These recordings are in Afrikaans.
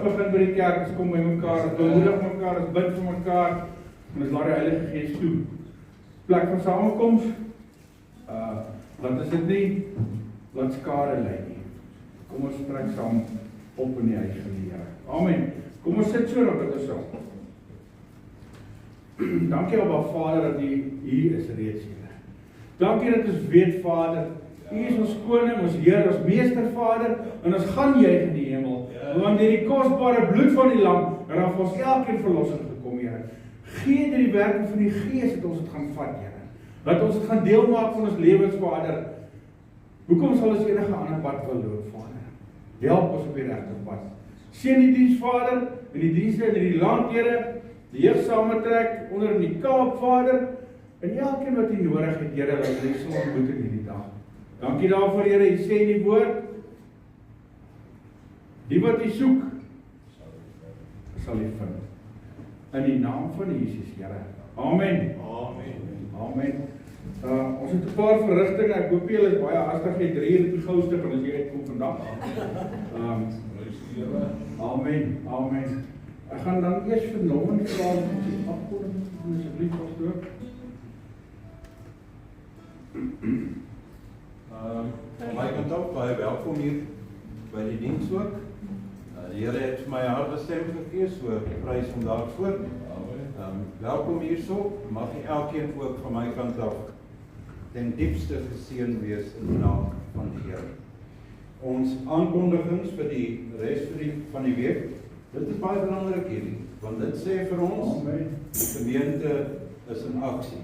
ons begin by die kerk, ons kom by mekaar, ons bemoedig mekaar, ons bid vir mekaar, en ons laat die Heilige Gees toe. Plek van samenkoms, laat ons dit nie, laat skade lei nie. Kom ons trek saam op in die huis van die Here. Amen. Kom ons sit so, dan bid ons saam. Dankie Abba Vader dat U hier is reeds, Here. Dankie dat ons weet, Vader, U is ons koning, ons Heer, ons meester Vader, en ons gaan juig in die hemel, want deur die kosbare bloed van die lam, en dan vir ons elkeen verlossing gekom, Here. Gee deur die werking van die Gees dat ons het gaan vat, Here. Dat ons het gaan deel maak van ons lewens, Vader. Hoekom sal ons enige ander pad wil loop, Vader? Help ons op die regte pad. Seën die diens, Vader, en die dienste in die land, Here, die jeug sametrek onder in die Kaap, Vader, en elkeen wat U nodig het, Here, dat U sal ontmoet in hierdie dag. Dankie daarvoor, Here, U sê in die woord, die wat U soek, sal U vind. In die naam van Jesus, Here. Amen. Amen. Amen. Ons het 'n paar verrigtinge, ek hoop julle is baie hastig, jy 3 uur op die gou stuk, en as jy uitkom vandag. Amen. Amen. Ek gaan dan eers vir Norman vra om die afkondiging te doen, asseblief, pastoor. Van my kant af, baie welkom hier by die diens ook. Die Here het vir my 'n harde stem gegee, so prys hom daarvoor. Welkom hierso, mag elkeen ook van my kant af ten diepste geseën wees in die naam van die Here. Ons aankondigings vir die res van die week, dit is baie belangrik hierdie, want dit sê vir ons, die gemeente is in aksie.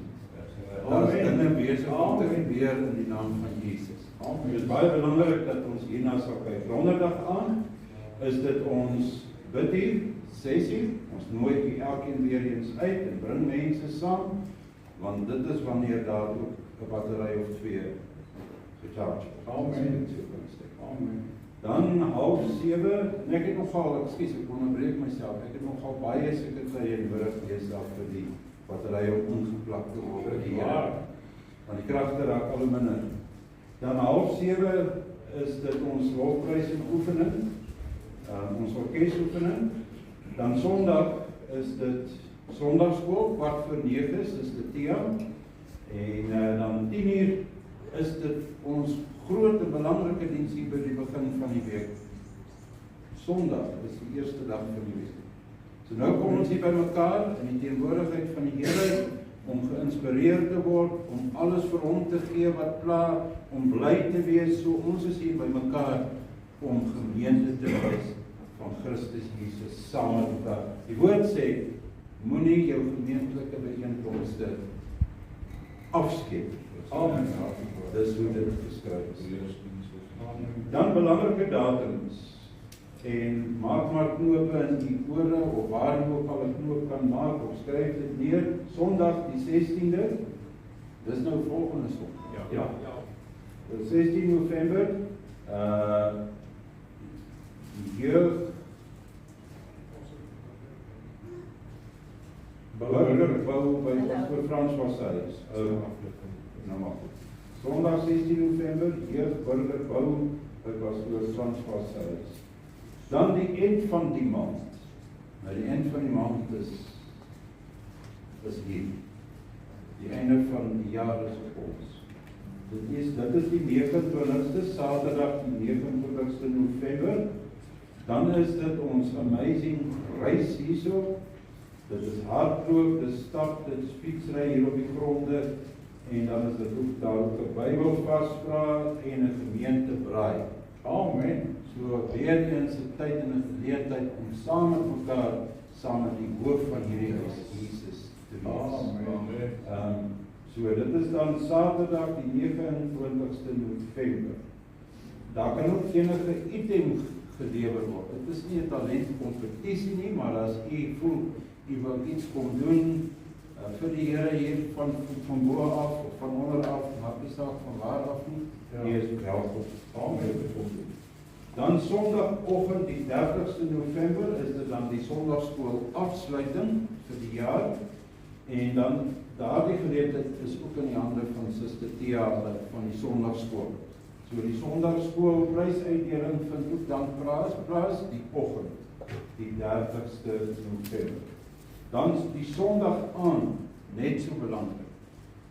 Daar is dinge besig om te gebeur in die naam van Jesus. Dit is baie belangrik dat ons hierna sal kyk. Donderdag aan is dit ons bidduur, 6:00. Ons nooi u elkeen weer eens uit en bring mense saam, want dit is wanneer daar ook 'n battery of 2 gecharge word. Amen. Dan 6:30, en ek het nogal, ekskuus, ek onderbreek myself, ek het nogal baie sekretarye nodig deesdae vir die battery om ingeplak te word vir die Here. Want die kragte raak al minder. Dan 6:30 is dit ons lofprys en oefening, ons orkesoefening. Dan Sondag is dit Sondagskool, 8:45 is dit Tia. En dan 10:00 is dit ons groot en belangrike diens hier by die begin van die week. Sondag is die eerste dag van die week. So nou kom ons hier by mekaar in die teenwoordigheid van die Here om geïnspireer te word, om alles vir hom te gee wat pla, om bly te wees. So ons is hier by mekaar om gemeente te wees van Christus Jesus saam met mekaar. Die woord sê, moenie jou gemeentelike byeenkomste afskep. Amen. Dis hoe dit geskryf is. Dan belangrike datums. En maak maar knope in die ore, of waar jy ook al 'n knoop kan maak, of skryf dit neer. Sondag die 16de, dis nou volgende Sondag. Ja. 16 November, die jeug burgerbou by Pastor Frans Wassaris. Sondag 16 November, jeug burgerbou by Pastor Frans Wassaris. Dan die eind van die maand. Nou die eind van die maand is hier. Die einde van die jaar is op ons. Dit is die 29ste, Saterdag die 29ste November. Dan is dit ons amazing reis hierso. Dit is hardloop, dit is stap, dit is fietsry hier op die gronde. En dan is dit ook daar ook 'n Bybelvaspraat en 'n gemeentebraai. Amen. So weer eens 'n tyd en 'n geleentheid om saam met mekaar, saam met die hoof van hierdie huis, Jesus, te wees. Amen. So dit is dan Saterdag die 29ste November. Daar kan ook enige item gelewer word. Dit is nie 'n talentkompetisie nie, maar as u voel u wil iets kom doen vir die Here hier van bo af of van onder af, maak nie saak van waar af nie, u is welkom. Amen. Dan Sondagoggend die 30ste November is dit dan die Sondagskool afsluiting vir die jaar. En dan daardie geleentheid is ook in die hande van Suster Tia van die Sondagskool. So die Sondagskool prysuitdeling vind ook dan plaas die oggend. 30ste November. Dan is die Sondag aand net so belangrik.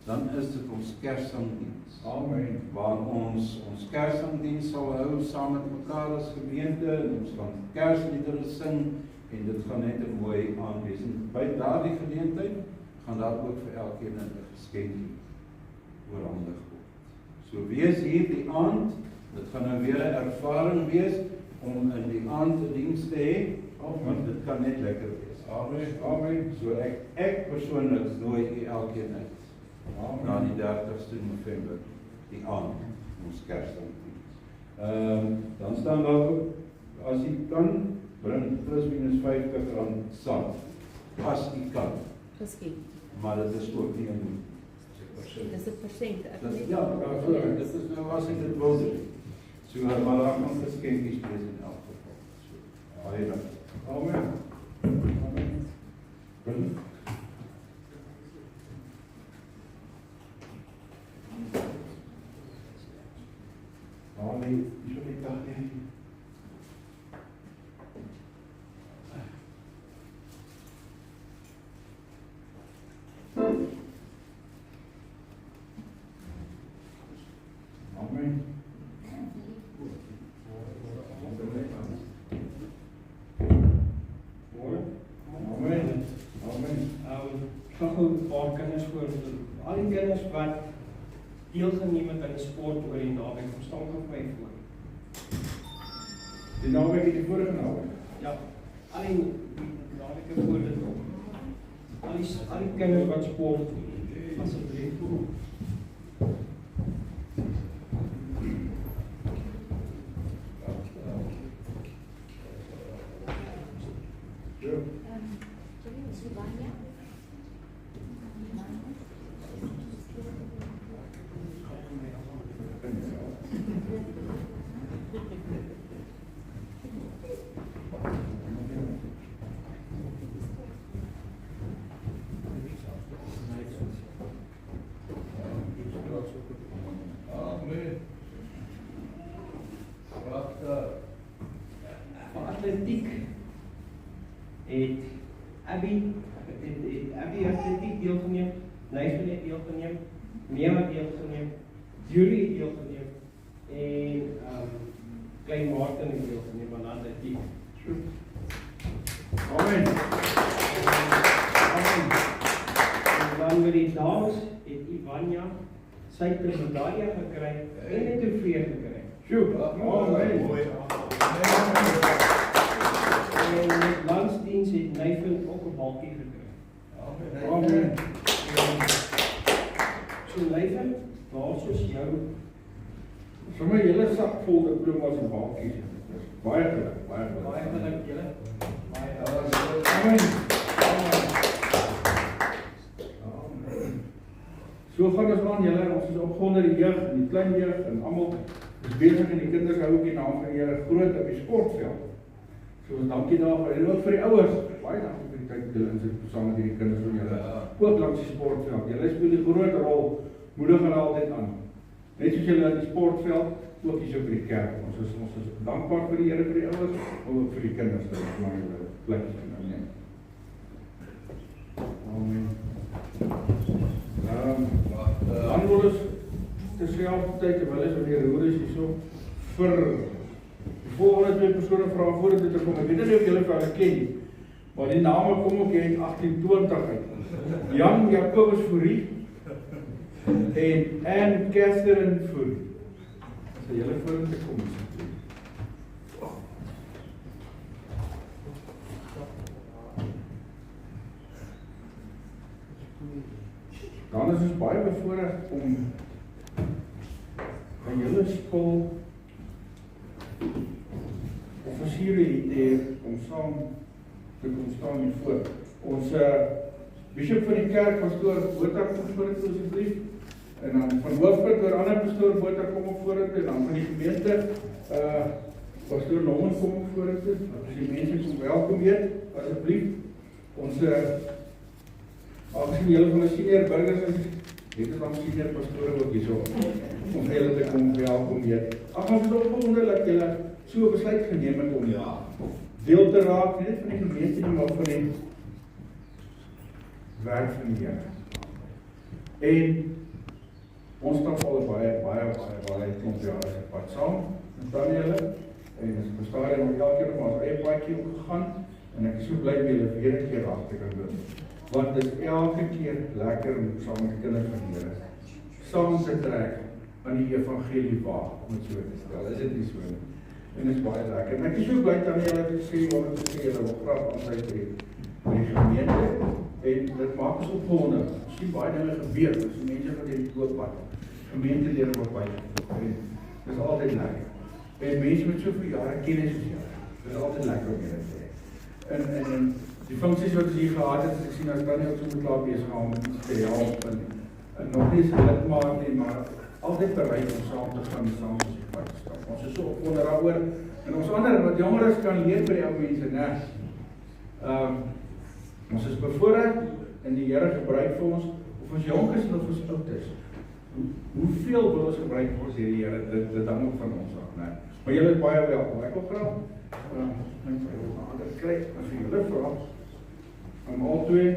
Dan is dit ons Kersangdiens. Amen. Waar ons Kersangdiens sal hou saam met mekaar as gemeente en ons gaan Kersliedere sing en dit gaan net 'n mooi aand wees. En by daardie geleentheid gaan daar ook vir elkeen 'n geskenkie oorhandig word. So wees hier die aand, dit gaan nou weer 'n ervaring wees om in die aand 'n diens te hê, want dit kan net lekker wees. Amen. Amen. So ek persoonlik nooi u elkeen uit. Amen. Na die 30ste November, die aand, ons Kersdiens. Dan staan daar ook, as u kan, bring plus minus R50 saam. As u kan. Geskenk. Maar dit is ook nie 'n Dis 'n persent. Ja, dit is nou as ek dit wil doen. So, maar daar gaan geskenkies wees in elk geval. So, baie dankie. Amen. Amen. Amen. Amen. Amen. Nog 'n paar kinders voor. Al die kinders wat deelgeneem het aan die sport oor die naweek, kom staan gou vir my voor. Die naweek het die vorige naweek. Ja, al die naweke voor dit ook. Al die kinders wat sport, asseblief. Atletiek het Abby atletiek deelgeneem, Nijvel het deelgeneem, Mia het deelgeneem, Julie het deelgeneem en Klein Martin het deelgeneem aan atletiek. Amen. En dan met die dames het Ivania sy medaille gekry en 'n trofee gekry. Amen. En met landsdiens het Nijvel ook 'n balkie gekry. Amen. So Nijvel, waar soos jou Sommer hele sak vol diplomas en balkies. Dis baie geluk, baie geluk. baie geluk julle. Baie Amen. So gaan ons aan julle, ons is opgewonde die jeug en die klein jeug en almal is besig en die kinders hou ook die naam van die Here groot op die sportveld. So dankie daarvoor en ook vir die ouers. Baie dankie vir die tyd wat julle insit saam met hierdie kinders van julle. Ook langs die sportveld. Julle speel 'n groot rol. Moedig hulle altyd aan. Net soos julle in die sportveld, ook hier so by die kerk. Ons is dankbaar vir die Here vir die ouers, maar ook vir die kinders wat vir hulle bly sien. Amen. Amen. Dan wil ons terselfdertyd terwyl ons op die roer is hierso vir die volgende twee persone vra voordat dit kom. Ek weet nie of julle vir hulle ken nie, maar die name kom ook hier in 1820 uit. Jan Jacobus Fourie en Anne Catherine Fourie. As julle vorentoe kom. Dan is ons baie bevoorreg om by julle skool offisiere hier te hê om saam te kom staan hiervoor. Ons bishop van die kerk, pastoor Botha, kom vorentoe asseblief. En dan van Hoofdpunt oor ander pastoor Botha kom op vorentoe. En dan van die gemeente pastoor Norman kom op vorentoe. As die mense kom welkom heet, asseblief. Ons aangezien julle van die senior burgers is, het ons dan senior pastore ook hierso om julle te kom welkom heet. Ons is opgewonde dat julle so 'n besluit geneem het om deel te raak, nie net van die gemeente nie, maar van die werk van die Here. En ons stap al baie klomp jare se pad saam, Nathaniel, en ons bestaan en elke keer op ons eie paadjie opgegaan, en ek is so bly met julle weer 'n keer agter kan loop. Want dit is elke keer lekker om saam met die kinders van die Here saam te trek aan die evangelie waar, om het so te stel. Is dit nie so nie? En dit is baie lekker. En ek is so bly dat julle het gesê, want ek sê julle wil graag aansluit by die gemeente, en dit maak ons opgewonde. Ons sien baie dinge gebeur, ons sien mense wat in die dooppad, gemeentelede word bygevoeg. Dit is altyd lekker. En mense met soveel jare kennis soos julle, dit is altyd lekker om julle te hê. En die funksies wat ons hier gehad het, ek sien as dan nie ook so klaar besig om iets te help, en nog nie so lidmaat nie, maar altyd bereid om saam te gaan en saam ons pad te stap. Ons is so opgewonde daaroor, en ons ander wat jonger is kan leer by die ou mense, né? Ons is bevoorreg en die Here gebruik vir ons, of ons jonk is of ons oud is. Hoeveel wil ons gebruik word deur die Here? Dit hang ook van ons af, né? Maar julle is baie welkom. Ek wil graag ander kry as vir julle vra om al twee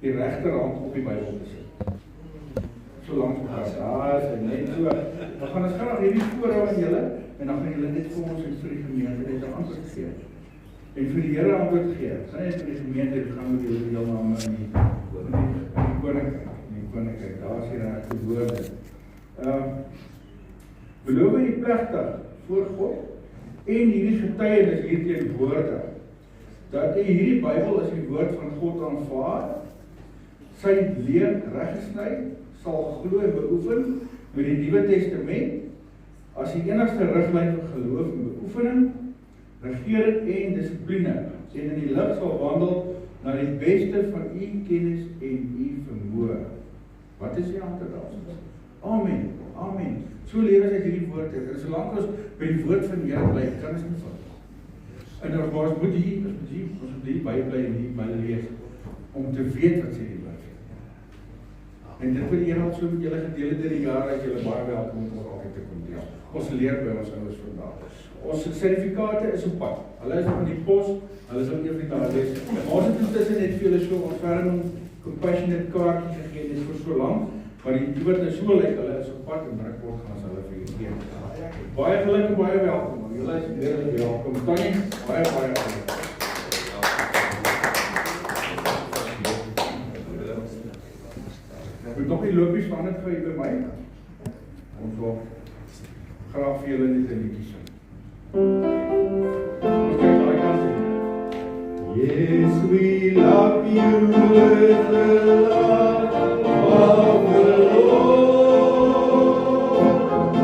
die regterhand op die Bybel te sit. So lank daar is en net so. Dan gaan ons graag hierdie voorhou aan julle en dan gaan julle net vir ons en vir die gemeente net 'n antwoord gee. En vir die Here antwoord gee. Sy net vir die gemeente gaan met julle deelname in die koninkryk. Daar is die regte woorde. Beloof jy plegtig voor God en hierdie getuienis hier teenwoordig dat jy hierdie Bybel as die woord van God aanvaar, sy leer reggesny, sal glo en beoefen met die Nuwe Testament as die enigste riglyn vir geloof en beoefening, regering en dissipline, en in die lig sal wandel na die beste van u kennis en u vermoë. Wat is die antwoord daarop? Amen. Amen. So leer as ek hierdie woord het. En solank ons by die woord van die Here bly, kan ons nie vat. En ons moet hier bybly en hier my lees om te weet wat sê die woord. En dit wil die Here al so met julle gedeel het in die jare, as julle baie welkom om altyd te kom deel. Ons leer by ons ouers vandag. Ons sertifikate is op pad. Hulle is op die pos, hulle is op die Afrikaans. Ons het intussen net vir julle so ontferming, compassionate kaartjies gegee, dit vir so lank, maar die woord is so lyk, hulle is op pad en binnekort gaan hulle vir julle gee. Baie geluk en baie welkom. Julle is weer welkom. Tannie, baie geluk. Ek moet nog nie lopies van dit vir by my. Ons wil graag vir julle net 'n liedjie sing. Ons kyk daai kant toe. Yes, we love you with the love of the Lord.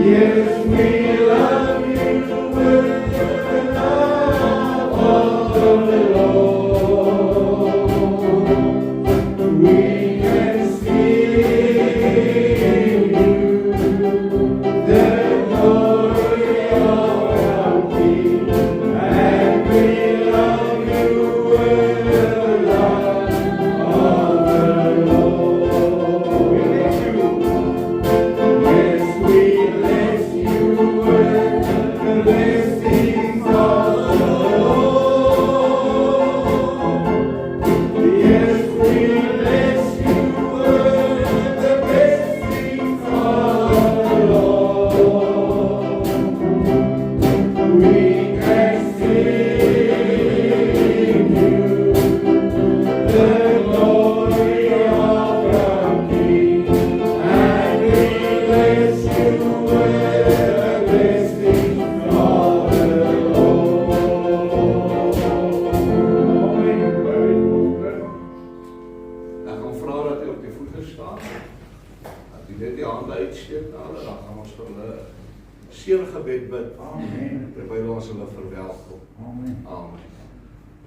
Yes, we love you with the love of the Lord. We can see you, the glory of our King, and we love you with the love of the Lord. We bless you. Yes, we bless you with the blessings of the Lord. Yes, we bless you with the blessings of the Lord. We can sing you, the glory of our King, and we bless you with the blessings of the Lord. Ek gaan vra dat jy op die voete staan. Dat jy net die hande uitsteek na hulle, dan gaan ons vir hulle seëngebed bid. Amen. Terwyl ons hulle verwelkom. Amen. Amen.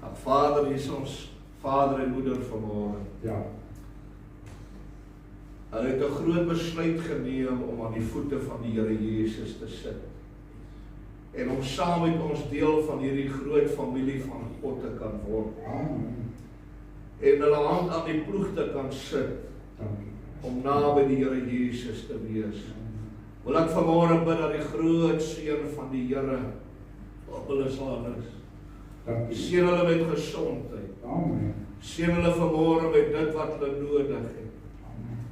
Ag Vader, hier is ons Vader en Moeder vanmôre. Ja. Hulle het 'n groot besluit geneem om aan die voete van die Here Jesus te sit. En om saam met ons deel van hierdie groot familie van God te kan word. Amen. En hulle hand aan die ploeg te kan sit Dankie. om naby die Here Jesus te wees. Wil ek vanmôre bid dat die groot seën van die Here op hulle sal rus. Dankie. Seën hulle met gesondheid. Amen. Seën hulle vanmôre met dit wat hulle nodig het.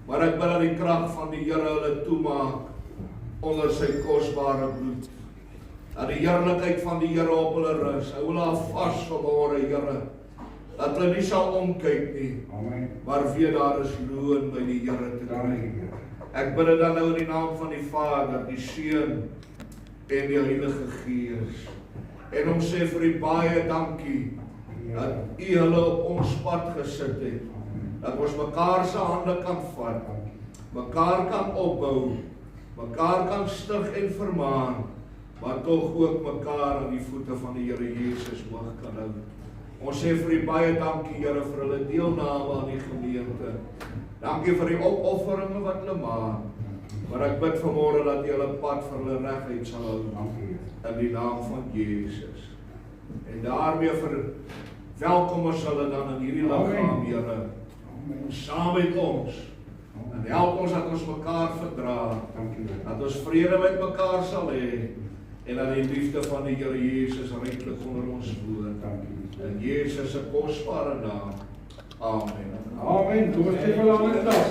Maar ek wil dat die krag van die Here hulle toemaak onder sy kosbare bloed. Dat die heerlikheid van die Here op hulle rus. Hou hulle vas vanmôre, Here. Dat hulle nie sal omkyk nie, Amen. maar weet daar is loon by die Here te kry. Dankie. Ek bid dit dan nou in die naam van die Vader, die Seun en die Heilige Gees. En ons sê vir U baie dankie dat U hulle op ons pad gesit het. Dat ons mekaar se hande kan vat, mekaar kan opbou, mekaar kan stig en vermaan, maar tog ook mekaar aan die voete van die Here Jesus hoog kan hou. Ons sê vir U baie dankie, Here, vir hulle deelname aan die gemeente. Dankie vir die opofferinge wat hulle maak. Maar ek bid vanmôre dat U hulle pad vir hulle reguit sal hou. In die naam van Jesus. En daarmee verwelkom ons hulle dan in hierdie liggaam, Here. Saam met ons. En help ons dat ons mekaar verdra. Dat ons vrede met mekaar sal hê. En dat die liefde van die Here Jesus ryklik onder ons woon. In Jesus se kosbare naam. Amen. Amen. Kom ons sê vir hulle aan dag.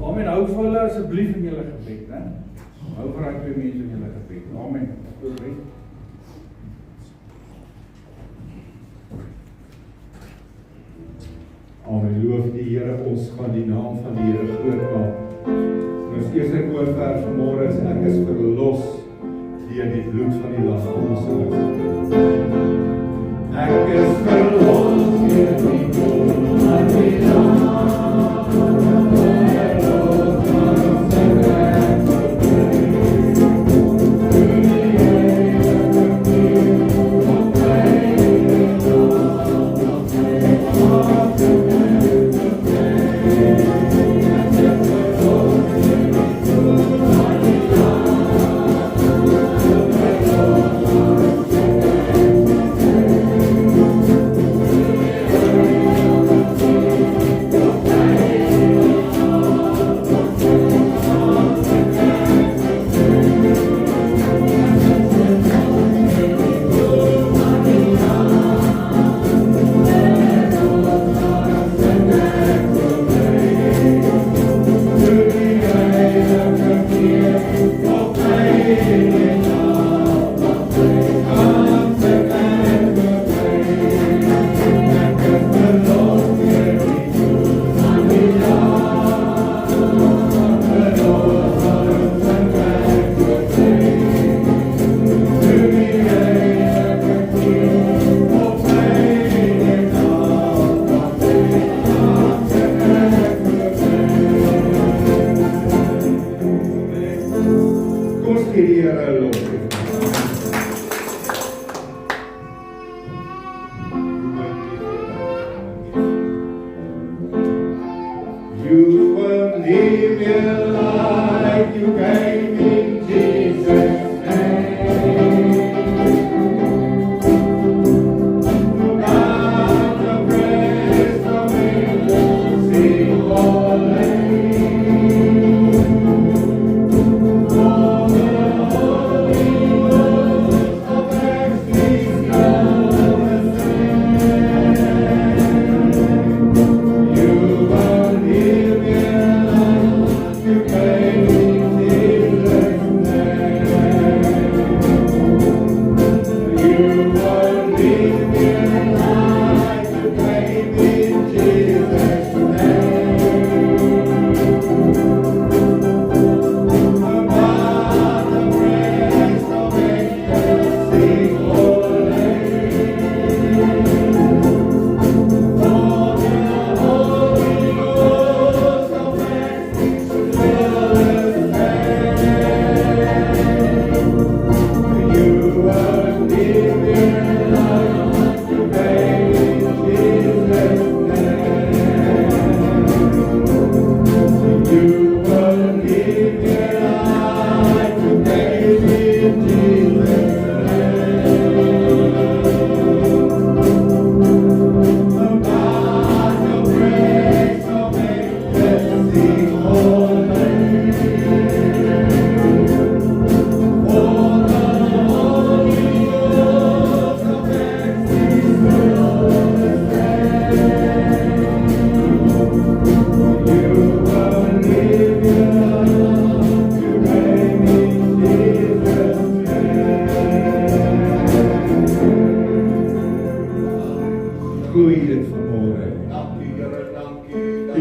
Amen. Hou vir hulle asseblief in julle gebed, né? Hou vir daai twee mense in julle gebed. Amen. Amen. Loof die Here, ons gaan die naam van die Here groot maak. Ons eerste woordvers vanmôre is ek is verlos deur die bloed van die lam. Ek is verlos deur die bloed van die lam. You will live your life you gave in Jesus' name. Now the praise of angels sing holy. For the Holy Ghost of ecstasy now you will live your life you gave in Jesus' name.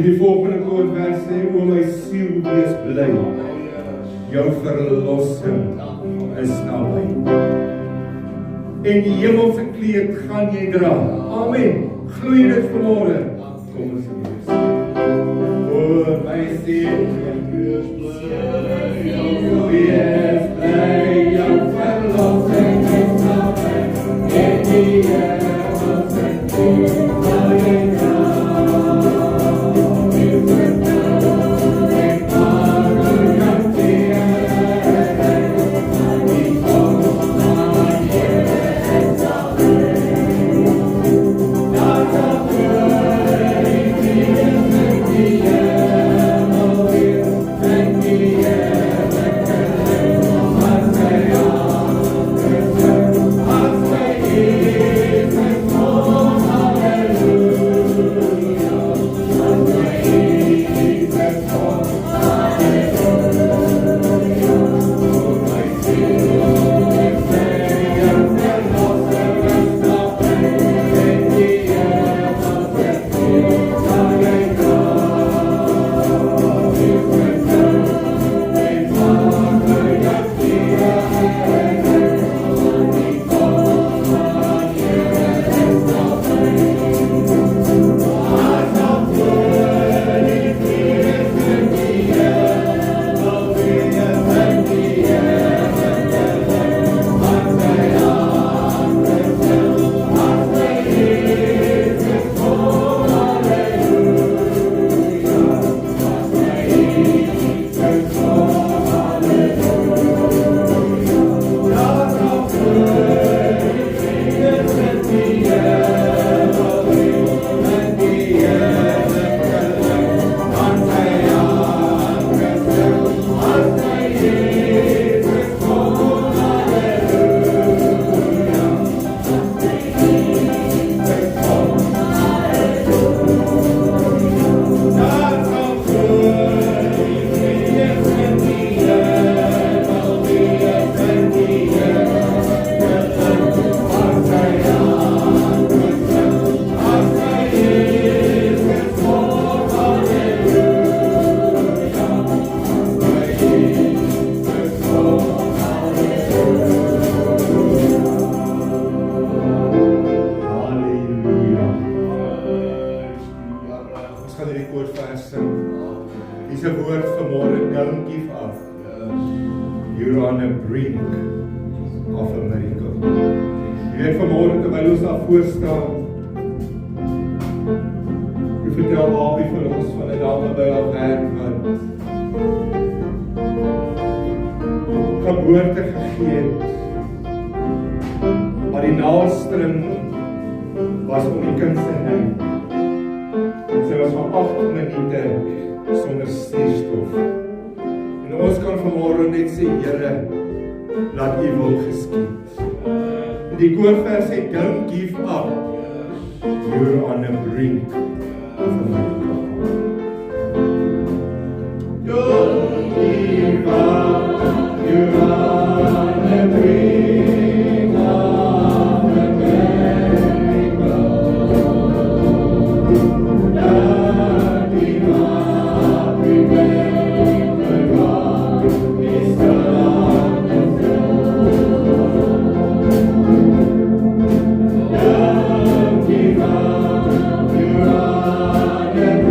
die volgende woordvers sê, o my siel wees bly, jou verlossing is naby. En die hemelse kleed gaan jy dra. Amen. Gloei dit vanmôre. Kom ons lees. O my siel wees bly, jou verlossing is naby. En die hemelse kleed gaan jy dra. Geboorte gegee het. Maar die naaldstring was om die kind se nek. En sy was van 8 minute sonder suurstof. En ons kan vanmôre net sê, Here, laat U wil geskied. Die koorvers sê, don't give up. You're on the brink of a miracle. Don't give up. You're on the brink of a miracle. Don't give up, remember God is on the throne. Don't give up, you're on the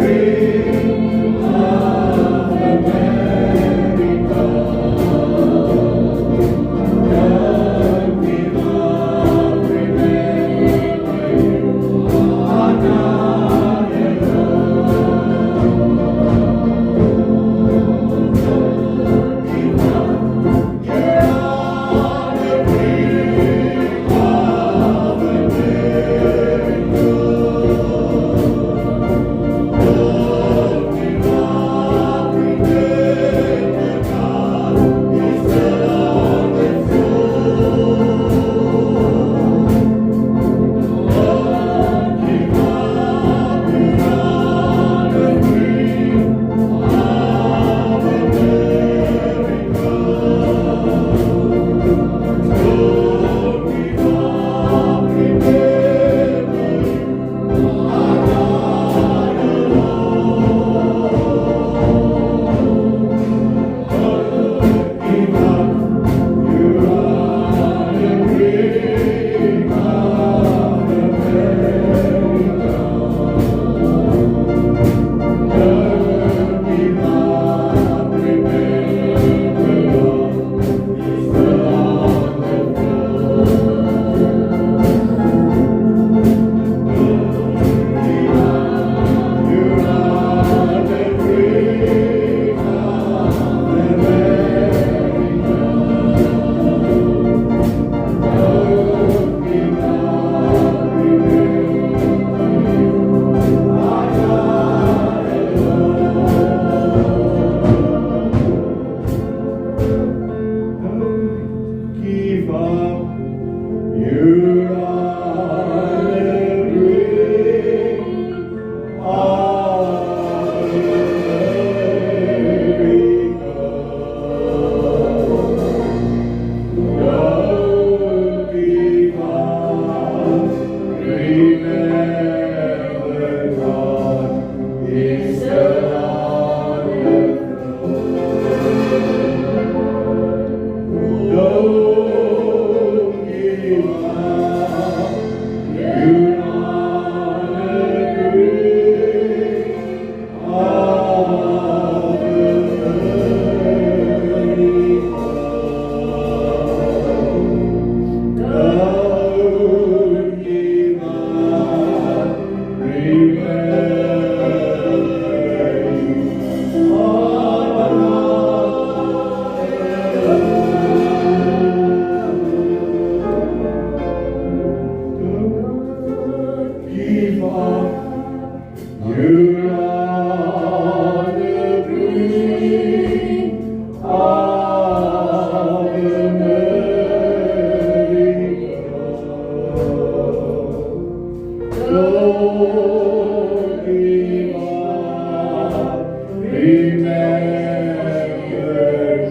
Remember,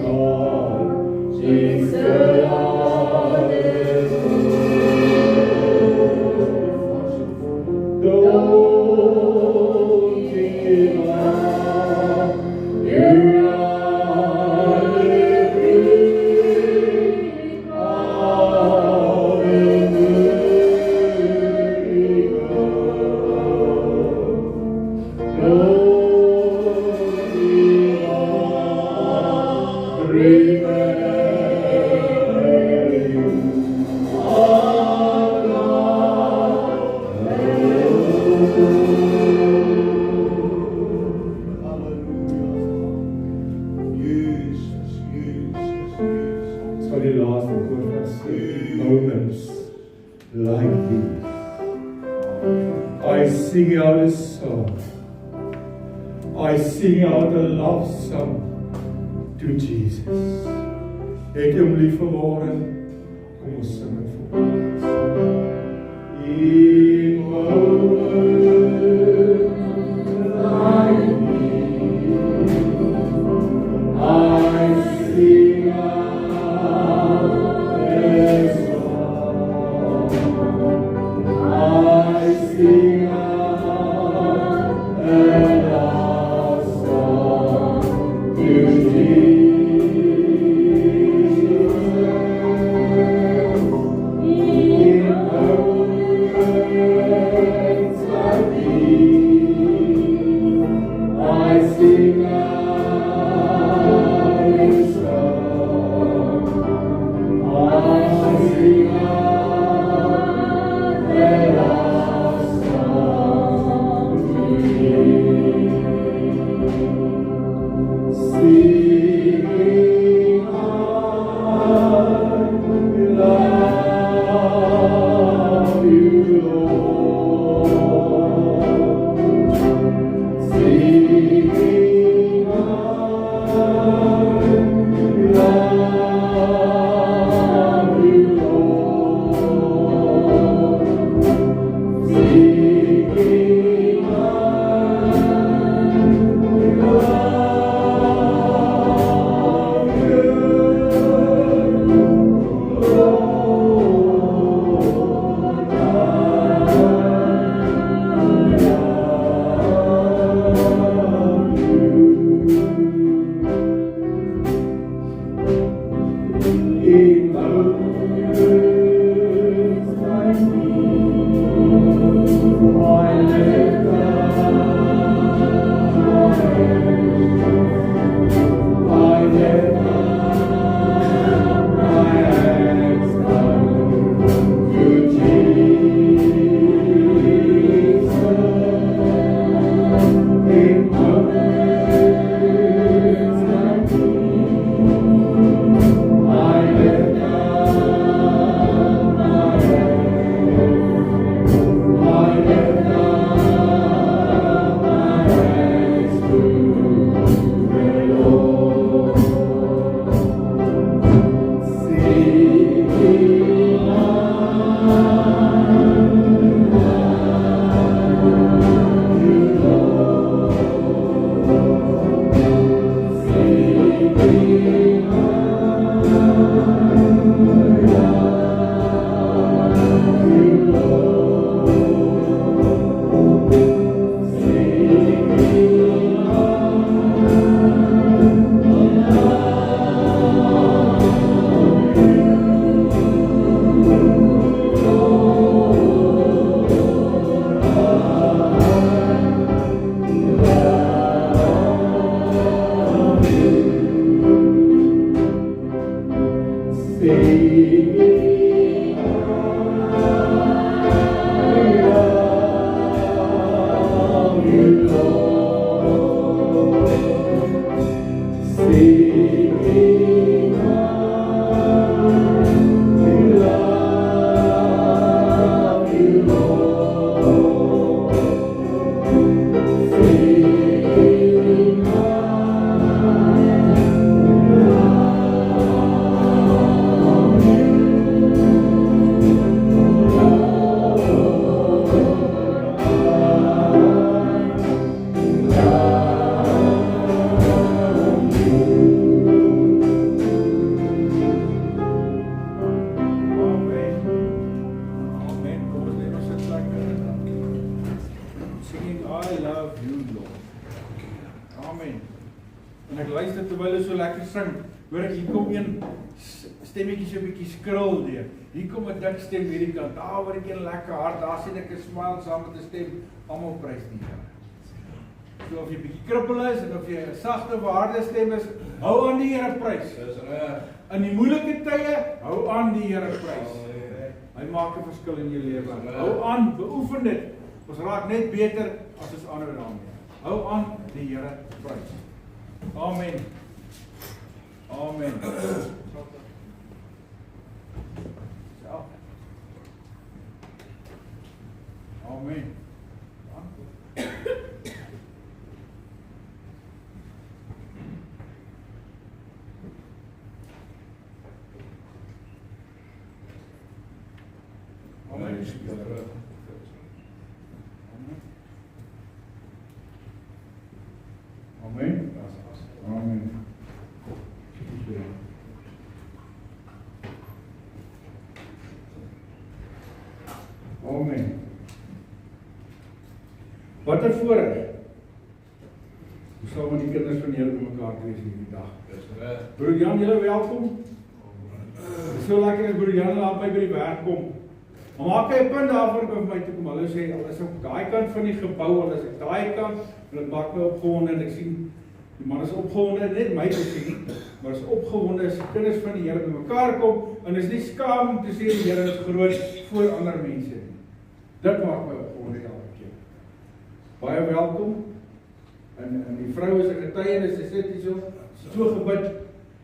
God, Jesus. I sing out a song. I sing out a love song to Jesus. Ek hom lief vanmôre. Kom ons sing dit vir hom. In moments like these, I sing out a song. I sing En ek luister terwyl hulle so lekker sing. Hoor ek, hier kom een stemmetjie so 'n bietjie skril deur. Hier kom 'n dik stem hierdie kant. Daar word ek een lekker hard. Daar sien ek 'n smile saam met 'n stem. Almal prys die Here. So of jy bietjie krippel is en of jy 'n sagte harde stem is, hou aan die Here prys. Dis reg. In die moeilike tye, hou aan die Here prys. Hy maak 'n verskil in jou lewe. Hou aan, beoefen dit. Ons raak net beter as ons aanhou daarmee. Hou aan die Here prys. Amen. Amen. So. Amen. Amen. Amen. Amen. Amen. Wat 'n voorreg. Ons sal met die kinders van die Here bymekaar wees hierdie dag. Dis reg. Broer Jan, julle welkom. Dit is so lekker as broer Jan laat my by die werk kom. Maar maak hy 'n punt daarvoor om vir my te kom. Hulle sê, hulle is op daai kant van die gebou, hulle is op daai kant, hulle maak my opgewonde en ek sien die man is opgewonde, net my te sien, maar is opgewonde as die kinders van die Here bymekaar kom en is nie skaam om te sê die Here is groot voor ander mense nie. Dit maak my opgewonde elke keer. Baie welkom. En die vrou is 'n getuienis, sy sit hier so gebid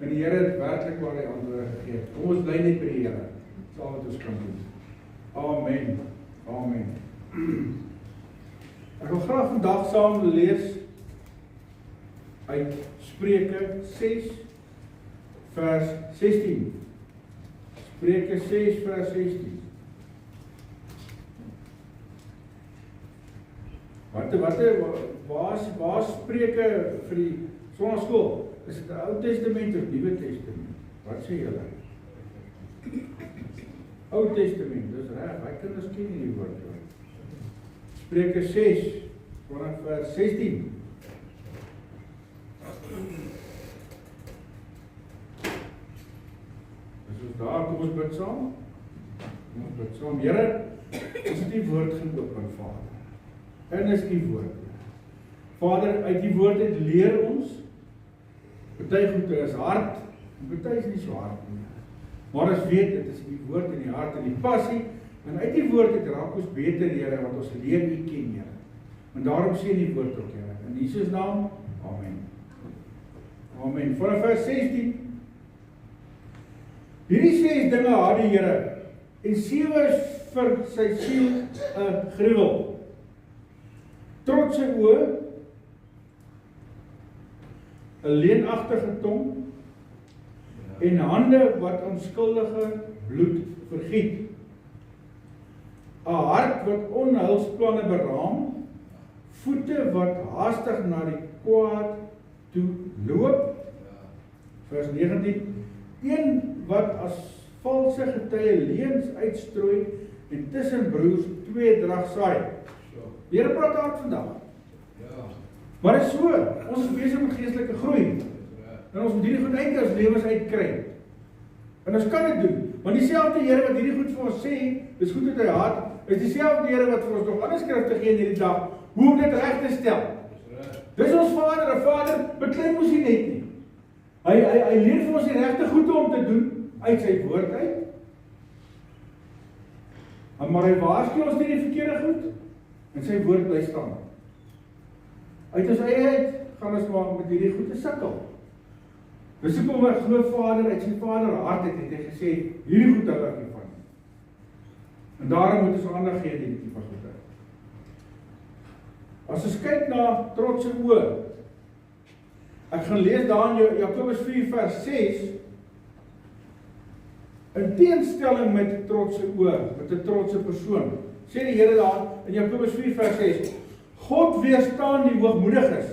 en die Here het werklik waar hy antwoorde gegee. Kom ons bly net by die Here. Dis al wat ons kan doen. Amen. Amen. Ek wil graag vandag saam lees uit Spreuke 6 vers 16. Spreuke 6 vers 16. Waar Spreuke vir die sonnaskool? Is dit 'n Ou Testament of Nuwe Testament? Wat sê julle? Ou Testament, dis reg, hy kinders ken nie die woord nie. Spreuke 6 vanaf vers 16. As ons daar kom ons bid saam. Ons bid saam. Here, ons het die woord geopen, Vader. En is die woord. Vader, uit die woord het leer ons. Party goede is hard, en party is nie so hard nie. Maar ons weet, dit is die woord in die hart en die passie, en uit die woord het raak ons beter, Here, want ons leer U ken, Here. En daarom sê die woord ook, Here. In Jesus naam, amen. Amen. Vanaf vers 16. Hierdie 6 dinge haat die Here, en 7 is vir sy siel 'n gruwel. Trotse oë, 'n leenagtige tong, en hande wat onskuldige bloed vergiet. 'n Hart wat onheilsplanne beraam, voete wat haastig na die kwaad toe loop. Vers 19. Een wat as valse getuie leuns uitstrooi en tussen broers tweedrag saai. Die Here praat hard vandag. Maar dit is so, ons is besig met geestelike groei. En ons moet hierdie goed uit ons lewens uitkry. En ons kan dit doen. Want dieselfde Here wat hierdie goed vir ons sê, dis goed dat hy haat, is dieselfde Here wat vir ons nog ander skrifte gee in hierdie dag, hoe om dit reg te stel. Dis ons Vader, 'n Vader beklem ons nie net nie. Hy leer vir ons die regte goede om te doen uit sy woord uit. Maar hy waarsku ons teen die verkeerde goed en sy woord bly staan. Uit ons eie uit gaan ons maar met hierdie goede sukkel. Dis hoekom ek glo Vader uit sy Vader hart het hy gesê, hierdie goed hou ek nie van nie. En daarom moet ons aandag gee aan hierdie tipe goede. As ons kyk na trotse oë, ek gaan lees daar in Jakobus 4 vers 6, in teenstelling met trotse oë, met 'n trotse persoon, sê die Here daar in Jakobus 4 vers 6, God weerstaan die hoogmoediges,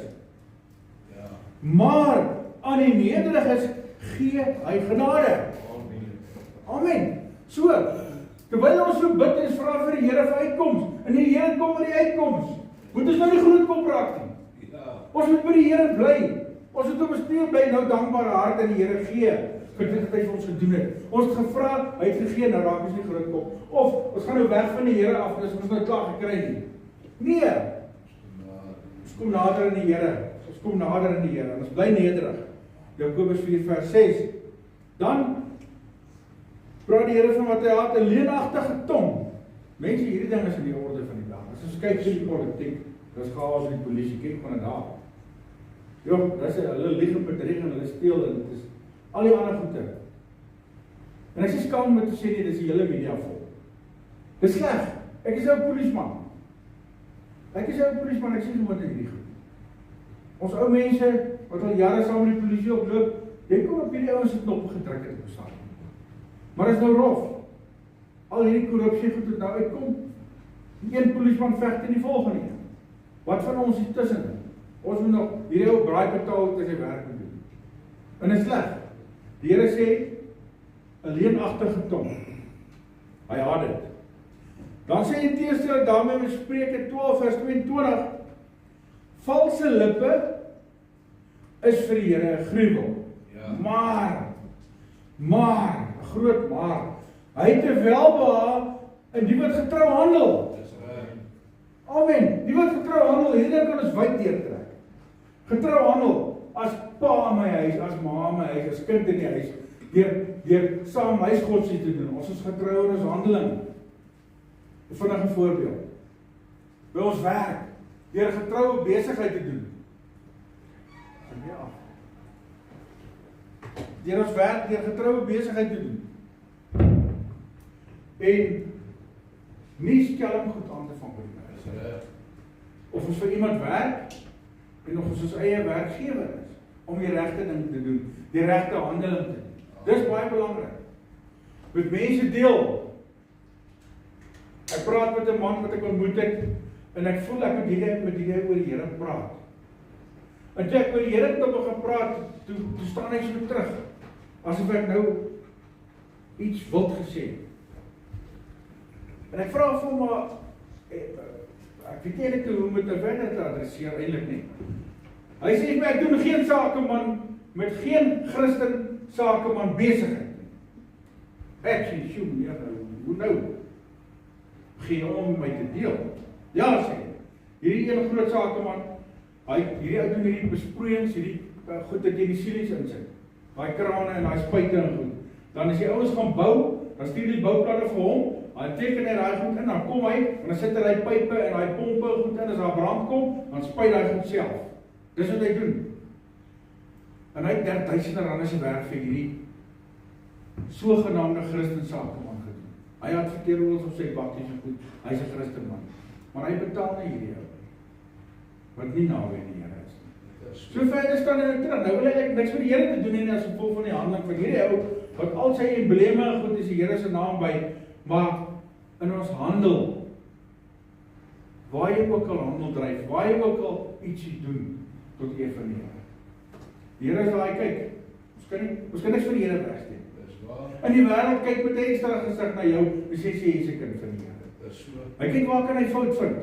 maar aan die nederiges gee hy genade. Amen. So, terwyl ons so bid en vra vir die Here vir uitkoms, en die Here kom met die uitkoms, moet ons nou nie groot kop raak nie. Ons moet by die Here bly. Ons het op 'n speel bly nou dankbare hart aan die Here gee vir dit wat hy vir ons gedoen het. Ons het gevra, hy het gegee, nou raak ons nie groot kop. Of ons gaan nou weg van die Here af, dis ons nou klaar gekry nie. Nee. Ons kom nader in die Here. Ons kom nader in die Here. Ons bly nederig. Jakobus 4 vers 6. Dan praat die Here van wat hy het 'n leenagtige tong. Mense, hierdie ding is in die orde van die dag. As ons kyk vir die politiek, dis chaos in die polisie, kyk van dit daar. Jo, dis hulle lieg en bedrieg en hulle steel en dit is al die ander goede. En ek is skaam om te sê nie, dis die hele media vol. Dis sleg. Ek is 'n polisieman. Ek sê gewoon in hierdie goed. Ons ou mense wat al jare saam met die polisie oploop, jy kom op hierdie ouens se knoppe gedruk het op bestaan. Maar is nou rof. Al hierdie korrupsie goed het nou uitkom. Die een polisieman veg teen die volgende een. Wat van ons is tussen? Ons moet nog hierdie ou braai betaal ter sy werk moet doen. En dit is sleg. Die Here sê 'n leenagtige tong. Hy haat dit. Dan sê hy teenoor daarmee met Spreuke 12 vers 22, valse lippe is vir die Here 'n gruwel. Ja. Maar, 'n groot maar, hy het 'n welbehae in die wat getrou handel. Dis reg. Amen. Die wat getrou handel, hierdie kan ons wyd deurtrek. Getrou handel as pa in my huis, as ma in my huis, as kind in die huis, deur saam huisgodsdienst te doen. Ons is getrou in ons handeling. 'n vinnige voorbeeld. By ons werk, deur getroue besigheid te doen. Ja. Deur ons werk, deur getroue besigheid te doen. En nie skelm goed aan te vang by die werk. Of ons vir iemand werk en of ons eie werkgewer is om die regte ding te doen, die regte handeling te doen. Dis baie belangrik. Met mense deel. Ek praat met 'n man wat ek ontmoet het en ek voel ek moet met hierdie oor die Here praat. En toe ek oor die Here het nog gepraat, toe staan hy so terug. Asof ek nou iets wild gesê het. En ek vra vir hom maar ek weet nie eintlik hoe om dit verder te adresseer eintlik nie. Hy sê vir my ek doen geen sakeman met geen Christen sakeman besigheid nie. Ek sê sjoe, nee, hoe nou? Geen om my te deel. Ja, sê hy. Hierdie een groot sakeman, hierdie ou doen hierdie besproeiings, hierdie goed dat jy die silies insit. Daai krane en daai spuite en goed. Dan as die ouens gaan bou, dan stuur die bouplanne vir hom, dan teken hy daai goed in, dan kom hy, en dan sit hy daai pype en daai pompe goed in, as daar brand kom, dan spuit hy goed self. Dis wat hy doen. En hy het 30.000 rande se werk vir hierdie sogenaamde Christen sakeman gedoen. Hy adverteer ons op sy bakkies en goed, hy's 'n Christenman. Maar hy betaal nie hierdie ou wat nie naby die Here is nie. So verder staan hy terug. Nou wil hy niks vir die Here te doen nie as gevolg van die handeling van hierdie ou wat al sy embleme en goed is die Here se naam by, maar in ons handel, waar jy ook al handel dryf, waar jy ook al ietsie doen tot eer van die Here. Die Here is daai kyk. Ons kan niks vir die Here wegsteek. In die wêreld kyk met 'n ekstra gesig na jou, en sê jy's 'n kind van die Here. Hy kyk waar kan hy fout vind.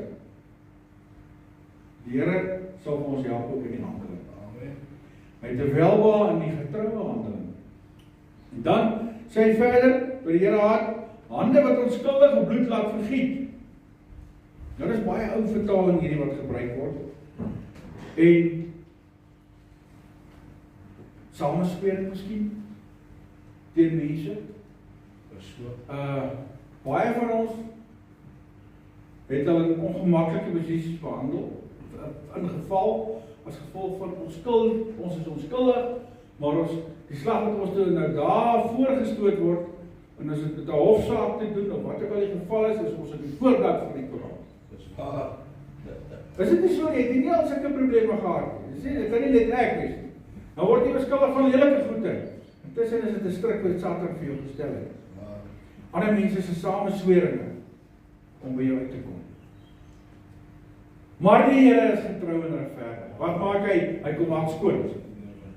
Die Here sal vir ons help ook in die handeling. Amen. Hy het 'n welbehae in die getroue handeling. En dan sê hy verder, by die Here hart, hande wat onskuldige bloed laat vergiet. Nou is baie ou vertaling hierdie wat gebruik word. En samespeel miskien teen mense. Baie van ons het al in ongemaklike posisies behandel, in geval, as gevolg van ons skuld, ons is onskuldig, maar die slag wat ons nou daar voorgestoot word, en as dit met 'n hofsaak te doen, of wat ook al die geval is ons in die voorblad van die Koran. Is dit nie so, jy het nie al sulke probleme gehad nie, dit kan nie net ek wees nie. Nou word jy beskuldig van lelike goede. Intussen is dit 'n stryk wat Satan vir jou gestel het. Ander mense se samesweringe om by jou uit te kom. Maar die Here is getrou en regverdig. Wat maak hy? Hy kom maak skoon.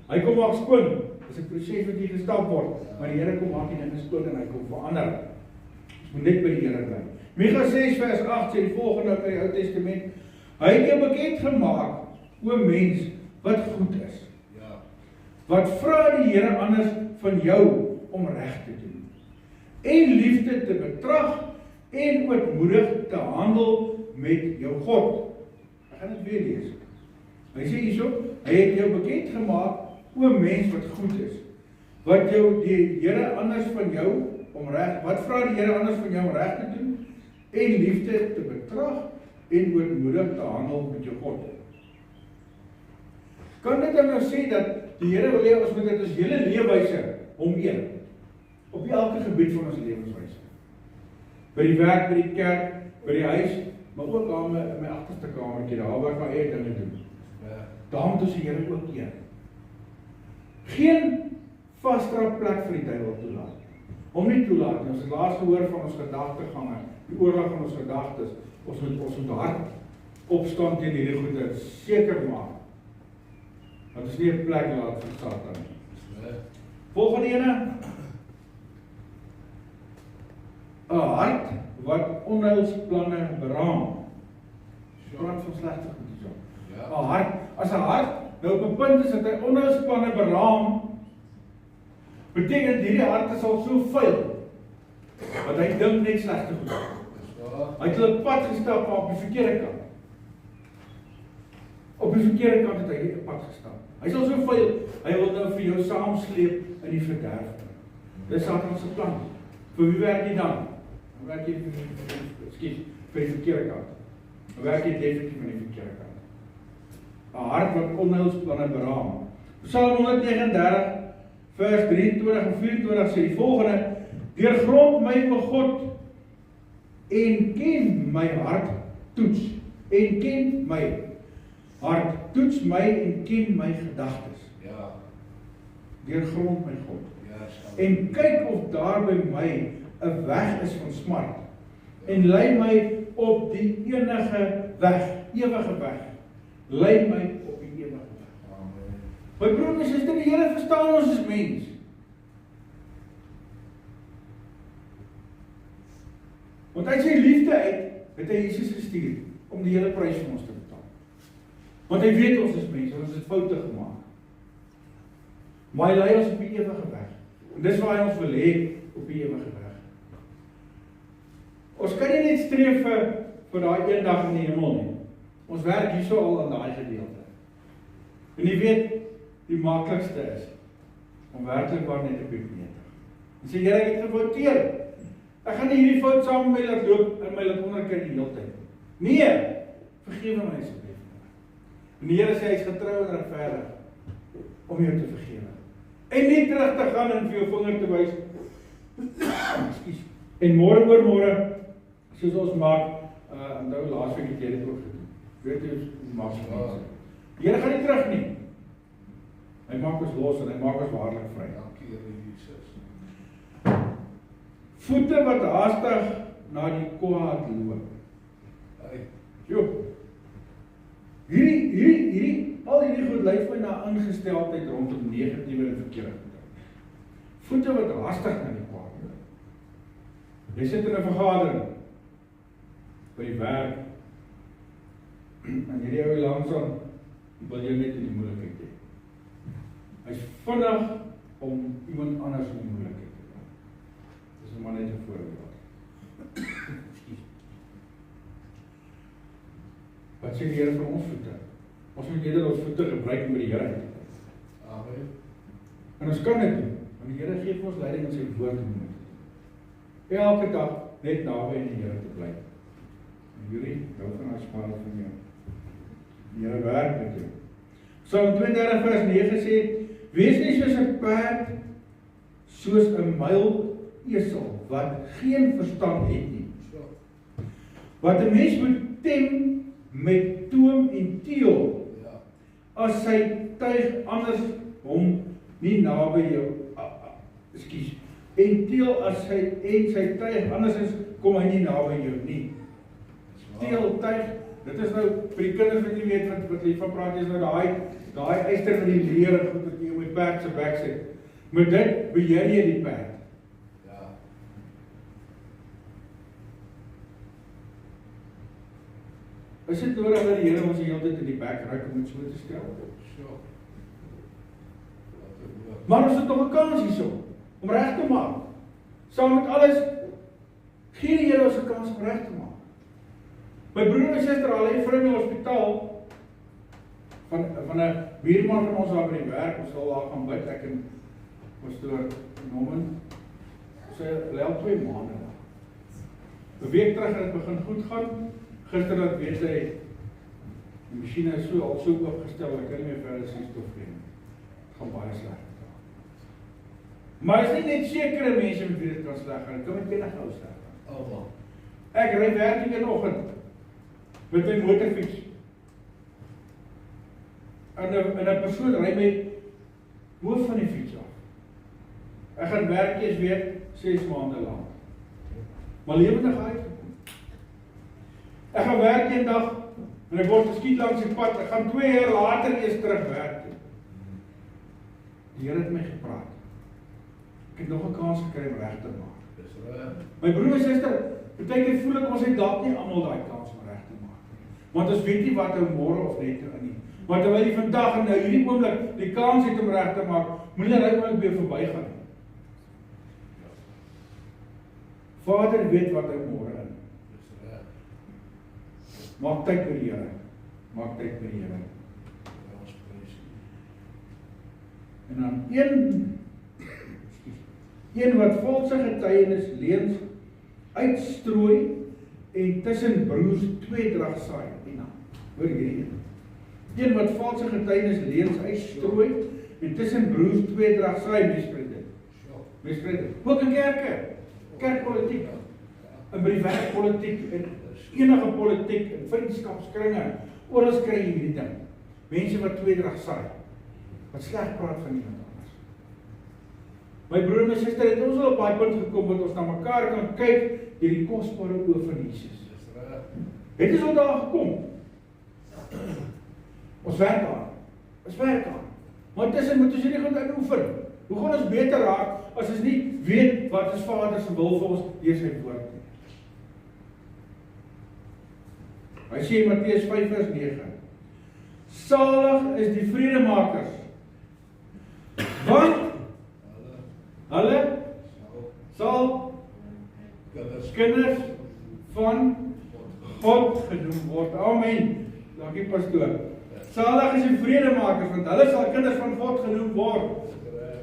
Hy kom maak skoon. Dis 'n proses wat hier gestap word, maar die Here kom maak die dinge skoon en hy kom verander. Ons moet net by die Here bly. Micha 6 vers 8 sê die volgende uit die Ou Testament: Hy het jou bekend gemaak, o mens, wat goed is. Ja. Wat vra die Here anders van jou om reg te doen? En liefde te betrag en ootmoedig te handel met jou God. Ek gaan dit weer lees. Hy sê hierso, hy het jou bekend gemaak, o mens wat goed is. Wat jou die Here anders van jou om reg, wat vra die Here anders van jou om reg te doen? En liefde te betrag en ootmoedig te handel met jou God. Kan dit dan nou sê dat die Here wil hê ons moet dit ons hele leefwyse hom eer? Op elke gebied van ons lewenswyse. By die werk, by die kerk, by die huis, maar ook daar in my agterste kamertjie, daar waar ek maar eie dinge doen. Daar moet ons die Here ook eer. Geen vasdra plek vir die duiwel toelaat. Om nie toelaat nie. Ons het laas gehoor van ons gedagtegange, die oorlog van ons gedagtes. Ons moet hard opstaan teen hierdie goede, seker maak dat ons nie 'n plek laat vir Satan nie. Volgende ene. 'n hart wat onheilsplanne beraam. Praat van slegte goed hierso. 'n hart, as 'n hart nou op 'n punt is dat hy onheilsplanne beraam, beteken hierdie hart is al so vuil dat hy dink net slegte goed. Hy het 'n pad gestap maar op die verkeerde kant. Op die verkeerde kant het hy 'n pad gestap. Hy is al so vuil, hy wil nou vir jou saamsleep in die verderf. Dis Satan se plan. Vir wie werk jy dan? Werk jy vir die verkeerde kant. Werk jy definitief vir die verkeerde kant. 'n hart wat onheilsplanne beraam. Psalm 139 vers 23 en 24 sê die volgende: Deurgrond my, o God, en ken my hart, toets, en ken my hart, toets my en ken my gedagtes. Ja. Deurgrond my God. Ja, En kyk of daar by my 'n weg is van smart. En lei my op die ewige weg. Lei my op die ewige weg. Amen. My broer en suster, die Here verstaan ons as mens. Want uit sy liefde uit het hy Jesus gestuur om die hele prys vir ons te betaal. Want hy weet ons is mense, ons het foute gemaak. Maar hy lei ons op die ewige weg. En dis waar hy ons wil hê, op die ewige weg. Ons kan nie net streef vir daai een dag in die hemel nie. Ons werk hierso al aan daai gedeelte. En jy weet, die maklikste is om werklik waar net op die meter. En sê, Here, ek het gefouteer. Ek gaan nie hierdie fout saam met my laat loop en my laat onderkry die hele tyd. Nee, vergewe my asseblief. En die Here sê hy is getrou en regverdig om jou te vergewe. En nie terug te gaan en vir jou vinger te wys. Ekskuus. En môre oor môre, soos ons maak, nou laasweek het jy dit ook gedoen. Weet jy hoe maak ons mense? Die Here gaan nie terug nie. Hy maak ons los en hy maak ons waarlik vry. Dankie, Here Jesus. Voete wat haastig na die kwaad loop. Hey. Jo. Al hierdie goed lei vir my na ingesteldheid rondom negatiewe en verkeerde goed. Voete wat haastig na die kwaad loop. Jy sit in 'n vergadering by die werk en hierdie ou langsaan wil jy net in die moeilikheid hê. Hy's vinnig om iemand anders in die moeilikheid te bring. Dis maar net 'n voorbeeld. Ekskuus. Wat sê die Here vir ons voete? Ons moet eerder ons voete gebruik om by die Here uit te kom. Amen. En ons kan dit doen, want die Here gee vir ons leiding in sy woord om dit te doen. Elke dag net naby aan die Here te bly. En jullie, hou van haar spaal van jou. Die Here werk met jou. Psalm 32 vers 9 sê, wees nie soos 'n perd, soos 'n muil esel, wat geen verstand het nie. Wat 'n mens moet tem met toom en teel, as sy tuig anders hom nie naby jou, ekskuus, en teel as sy tuig anders is, kom hy nie naby jou nie. Teel, tuig, dit is nou, vir die kinders wat nie weet wat jy van praat, is nou daai eister van die leer, goed wat jy met perd se bek sit. Met dit beheer jy die perd. Ja. Is dit nodig dat die Here ons die hele tyd in die bek ruik om dit so te stel? Sure. Maar ons het nog 'n kans hierso om reg te maak. Saam met alles gee die Here ons 'n kans om reg te maak. My broer en suster, al lê vrou in die hospitaal van 'n buurman van ons daar by die werk, ons sal daar gaan bid, ek en pastoor Norman. Sy lê al 2 maande daar. 'n Week terug het dit begin goed gaan. Gister dat weet sy die masjiene is so opgestel, ek kan nie meer verder suurstof gee nie. Gaan baie sleg. Maar is nie net sekere mense met wie dit kan sleg gaan, dit kan met enige ou sleg gaan. Ek ry werk in die oggend met my motorfiets. En 'n persoon ry my hoof van die fiets af. Ek gaan werk eers weer 6 maande lank. Maar lewendig uitgekom. Ek gaan werk een dag en ek word geskiet langs die pad. Ek gaan 2 jaar later eers terug werk toe. Die Here het my gepraat. Ek het nog 'n kans gekry om reg te maak. My broer en suster, baie keer voel ek ons het dalk nie almal daai kans om reg te maak nie. Want ons weet nie wat ou môre of net nou in nie. Maar terwyl jy vandag en nou hierdie oomblik die kans het om reg te maak, moenie ry oomblik weer verbygaan nie. Vader weet wat ou môre in. Maak tyd vir die Here. Maak tyd vir die Here. En dan een wat valse getuienis leuns uitstrooi en tussen broers tweedrag saai. Hoor hierdie een wat valse getuienis leuns uitstrooi en tussen broers tweedrag saai, misbruik dit. Ook in kerkpolitiek, en by die werkpolitiek, en enige politiek, en vriendskapskringe, oral kry jy hierdie ding. Mense wat tweedrag saai, wat sleg praat van iemand anders. My broer en my suster het ons al op baie punt gekom, dat ons na mekaar kan kyk, deur die kosbare oë van Jesus. Het ons al daar gekom? Ons werk aan. Maar tussen moet ons hierdie goed uitoefen. Hoe gaan ons beter raak, as ons nie weet wat ons Vader se wil vir ons deur sy woord nie. Hy sê in Matteus 5 vers 9, salig is die vredemakers, want hulle sal kinders van God genoem word. Amen. Dankie pastoor. Salig is die vredemakers, want hulle sal kinders van God genoem word.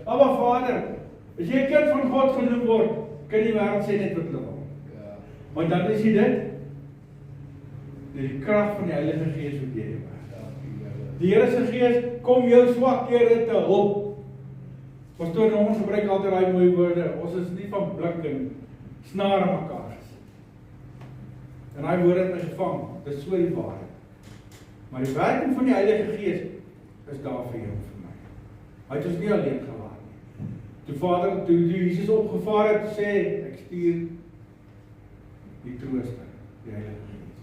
Abba Vader, as jy 'n kind van God genoem word, kan die wêreld sê net wat hulle wil. Maar dan is jy dit, die krag van die Heilige Gees wat jy het. Die Here se Gees kom jou swakhede te hulp. Pastoor Norman gebruik altyd daai mooi woorde. Ons is nie van blik en snare mekaar. En daai woorde het my gevang. Dis so die waarheid. Maar die werking van die Heilige Gees is daar vir jou en vir my. Hy het ons nie alleen gelaat nie. Toe Jesus opgevaar het, sê ek stuur die trooster, die Heilige Gees.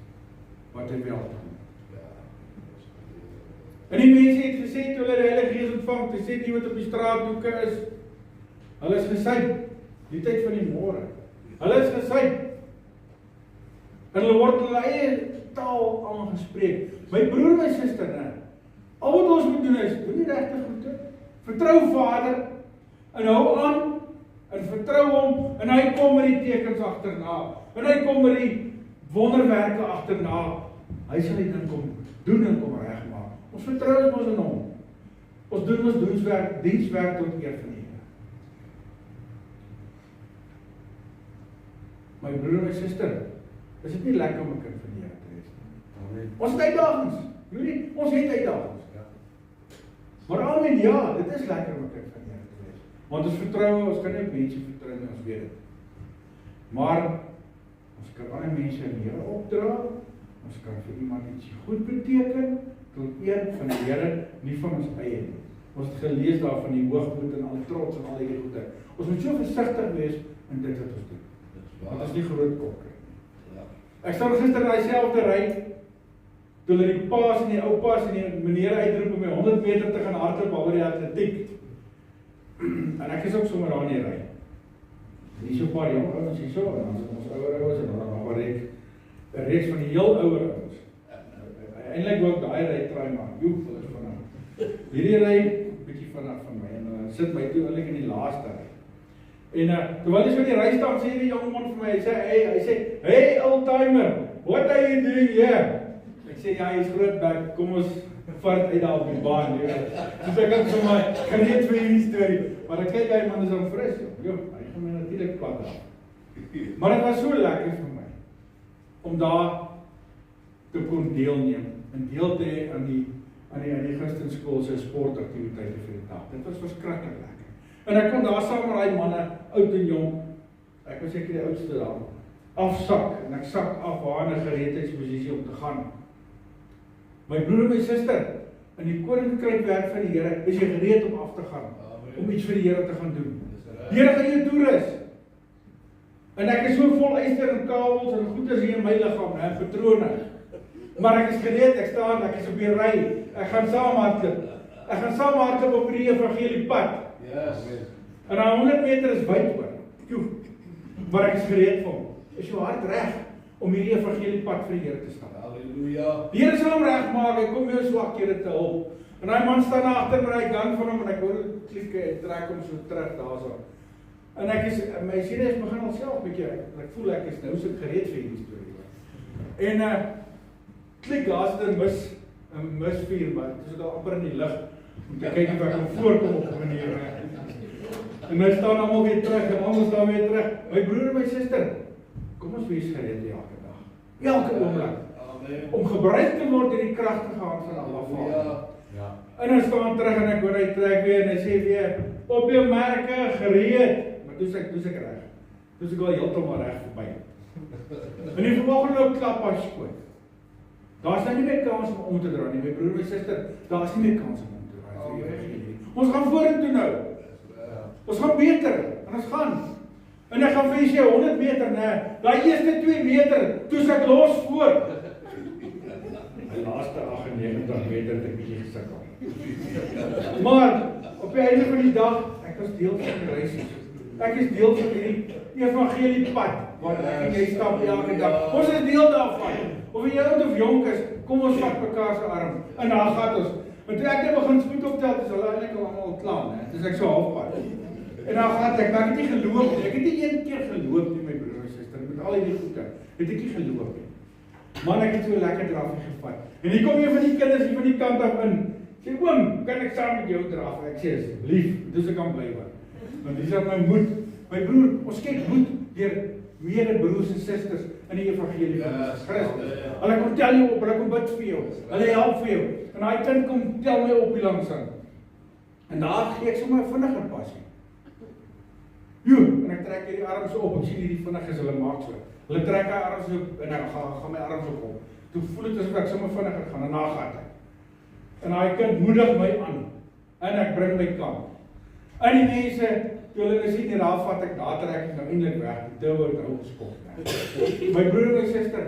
Wat hy wel doen. En die mense het gesê, toe hulle die Heilige Gees ontvang, te sê die wat op die straathoeke is, hulle is gesuip, die tyd van die môre. Hulle is gesuip. En hulle word hulle eie taal aangespreek. My broer en my suster, al wat ons moet doen is, doen die regte goede, vertrou Vader, en hou aan, en vertrou hom, en hy kom met die tekens agterna, en hy kom met die wonderwerke agterna, hy sal die ding kom doen en kom regmaak. Ons vertrou ons in hom. Ons doen ons dienswerk tot eer van die Here. My broer en my suster, is dit nie lekker om 'n kind van die Here te wees nie? Ons het uitdagings. Ons het uitdagings. Maar amen, ja, dit is lekker om 'n kind van die Here te wees. Want ons vertrou, ons kan nie op mense vertrou nie, ons weet dit. Maar ons kan ander mense in die Here opdra. Ons kan vir iemand iets goed beteken tot eer van die Here, nie van ons eie nie. Ons het gelees daar van die hoogmoed en al die trots en al die goede. Ons moet so versigtig wees in dit wat ons doen. Want ons nie groot kop kry nie. Ek staan gister in daai selfde ry, toe hulle die paas en die oupas en die meneer uitroep om my 100 meter te gaan hardloop oor die atletiek. En ek is ook sommer daar in die ry. Hier so 'n paar jong ouens hier so, en dan is ons ouer ouens en dan nog 'n reeks van die heel ouer ouens. Eintlik wou ek daai ry try maar, joep, hulle is van nou. Hierdie ry bietjie vinnig van my en hulle sit my toe eintlik in die laaste ry. En terwyl hy so in die ry staan, sê die jong man vir my, hy sê, hey oldtimer, what are you doing here? Ek sê, ja, hy is groot bek, kom ons vat uit daar op die baan. Dus ek het so my gereed vir hierdie storie, maar ek kyk, hy man is al fris, joh, hy gaan my natuurlijk plat af. Maar het was so lekker vir my, om daar te kon deelneem, en deel te hê aan die Christenskool se sportaktiwiteite vir die dag. Dit was verskriklik lekker. En ek kon daar saam met die manne, oud en jong, ek was seker die oudste daar, afsak, en ek sak af waar in 'n gereedheidsposisie om te gaan. My broer en my suster, in die koninkryk van die Here, is jy gereed om af te gaan, om iets vir die Here te gaan doen. Die Here gaan jou toerus. En ek is so vol yster en kabels en goeders hier in my liggaam, en patrone. Maar ek is gereed, ek is op die ry, ek gaan saam hardloop op die evangeliepad. En aan 100 meter is wyd oor. Maar ek is gereed vir hom. Is jou hart reg om hierdie evangeliepad vir die Here te staan? Halleluja. Die Here sal hom regmaak, hy kom jou swakhede te hulp. En daai man staan agter met hy gun van hom en ek hoor dit klik en trek hom so terug daarso. En ek is my siene is begin alself bietjie. Ek voel ek is nou so gereed vir hierdie storie. En klik daar's 'n misvuur, maar dit is daar amper in die lug om te kyk of ek kan voorkom op 'n manier. En nou staan almal weer terug en almal staan weer terug. My broer en my suster, kom ons wees gereed elke dag. Elke oomblik. Om gebruik te word deur die kragtige hand van Allah Vader. Ja. En hy staan terug en ek hoor hy trek weer en hy sê weer, op jou merke, gereed. Maar toe is ek reg. Toe is ek al heeltemal reg verby. En die volgende loop klap as skoot. Daar's nou nie meer kans om te draai nie. My broer en my suster, daar's nie meer kans om te draai. Ons gaan vorentoe nou. Ons gaan beter. En ons gaan. En ek gaan vir jy 100 meter, nee. Daai eerste 2 meter, toe's ek los voor. Die laaste 98 meter het ek bietjie gesukkel. Maar op die einde van die dag, ek was deel van die reis. Ek is deel van hierdie evangeliepad wat ek en jy stap elke dag. Ons is deel daarvan. Of jy oud of jonk is, kom ons vat mekaar se arm en daar gaan ons. Want toe ek net begin spoed optel, is hulle eintlik al almal klaar, né? Dis ek so halfpad. En dan gaan ek, maar ek het nie geloop nie. Ek het nie een keer geloop nie, my broer en suster, met al hierdie goede. Het ek nie geloop nie. Man, ek het so lekker drafie gevat. En hier kom een van die kinders hier van die kant af in. Sê, oom, kan ek saam met jou draf? Ek sê, asseblief, dus ek kan bly word. Want dis op my moed. My broer, ons kyk moed deur medebroers en susters in die evangelie van Jesus Christus. Hulle kom tel jou op, hulle kom bid vir jou. Hulle help vir jou. En daai kind kom tel my op hier langs aan. En daar gee ek sommer 'n vinniger passie. En ek trek hierdie arms op, ek sien hierdie vinnig is, hulle maak so. Hulle trek hy arms op, en ek gaan my arms op. Toe voel het asof ek sommer vinniger gaan, en na gaat ek. En daai kind moedig my aan, en ek bring my kant. En die mense, toe hulle sien, en daar vat ek, daar trek ek nou eindelijk weg, die touwe het nou geskop. My broer en my suster,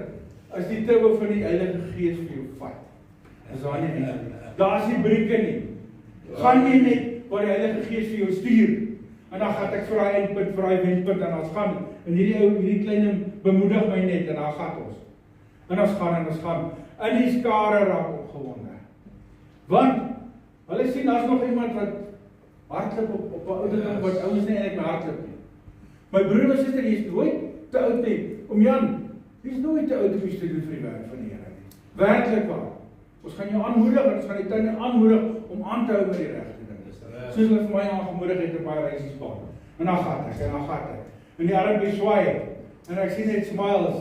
as die touwe van die Heilige Gees vir jou vat, is daar nie eindelijk. Daar is die brieke nie. Gaan nie net, waar die Heilige Gees vir jou stuur, en dan gaat ek vir die eindpunt, vir die wendpunt, en ons gaan, en hierdie kleine bemoedig my net, en dan gaat ons. En ons gaan, en die skare raak opgewonde. Want, hulle sien, daar is nog iemand wat hardloop op 'n ouderdom wat ouens nie eintlik meer hardloop nie. My broer en suster, jy is nooit te oud nie. Om Jan, jy is nooit te oud om iets te doen vir die werk van die Here nie. Werklik waar. Ons gaan jou aanmoedig, en ons gaan die tyd aanmoedig om aan te hou met die regte dinge. Soos hulle vir my aangemoedig het op baie reisiespan. En dan gaat ek. En die armpie swaai, en ek sien net smiles.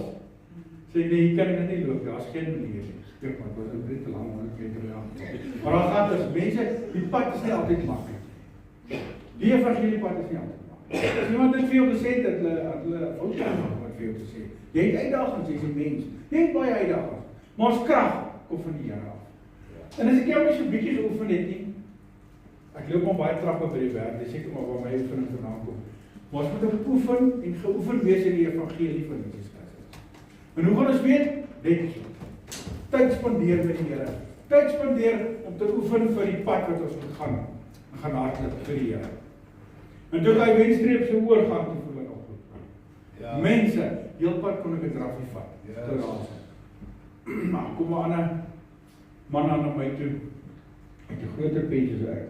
Sê nee, hier kan ek nie loop, daar is geen manier nie. Skrik maar, dit was net te lang, maar dan gaat ons, mense, die pad is nie altyd maklik. Die evangeliepad is nie altyd maklik. As iemand dit vir jou gesê het, hulle fout gemaak wat vir jou te sê. Jy het uitdagings, jy is 'n mens. Jy het baie uitdagings, maar ons krag kom van die Here af. En as ek jou nie so bietjie geoefen het nie, ek loop al baie trappe by die werk, dis seker maar waar my oefening vandaan kom. Maar ons moet oefen en geoefen wees in die evangelie van Jesus Christus. En hoe gaan ons weet? Net so. Tyd spandeer met die Here. Tyd spandeer om te oefen vir die pad wat ons moet gaan. En gaan hardloop vir die Here. En toe hy wenstreep so oorgaan, toe voel ek al goed. Ja. Mense, heelpad kon ek 'n draffie vat. Ja. Maar kom maar 'n man aan my toe. Ek het 'n groter petje so ek.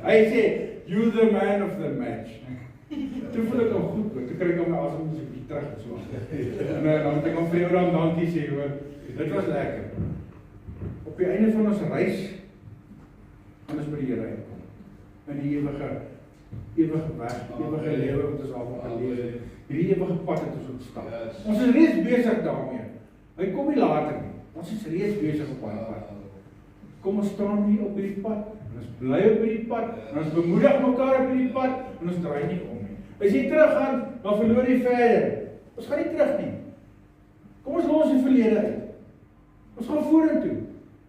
Hy sê, you the man of the match. Toe voel ek al goed, hoor. Toe kry ek al my asem so 'n bietjie terug en so. En dan moet ek hom vir jou dankie sê, hoor. Dit was lekker. Op die einde van ons reis, gaan ons by die Here uitkom. In die ewige weg, ewige lewe wat ons al van lewe. Hierdie ewige pad het ons ontstap. Ons is reeds besig daarmee. Hy kom nie later nie. Ons is reeds besig op daai pad. Kom ons staan nie op hierdie pad. En ons bly op hierdie pad. En ons bemoedig mekaar op hierdie pad. En ons draai nie om nie. As jy teruggaan, dan verloor jy verder. Ons gaan nie terug nie. Kom ons los die verlede uit. Ons gaan vorentoe.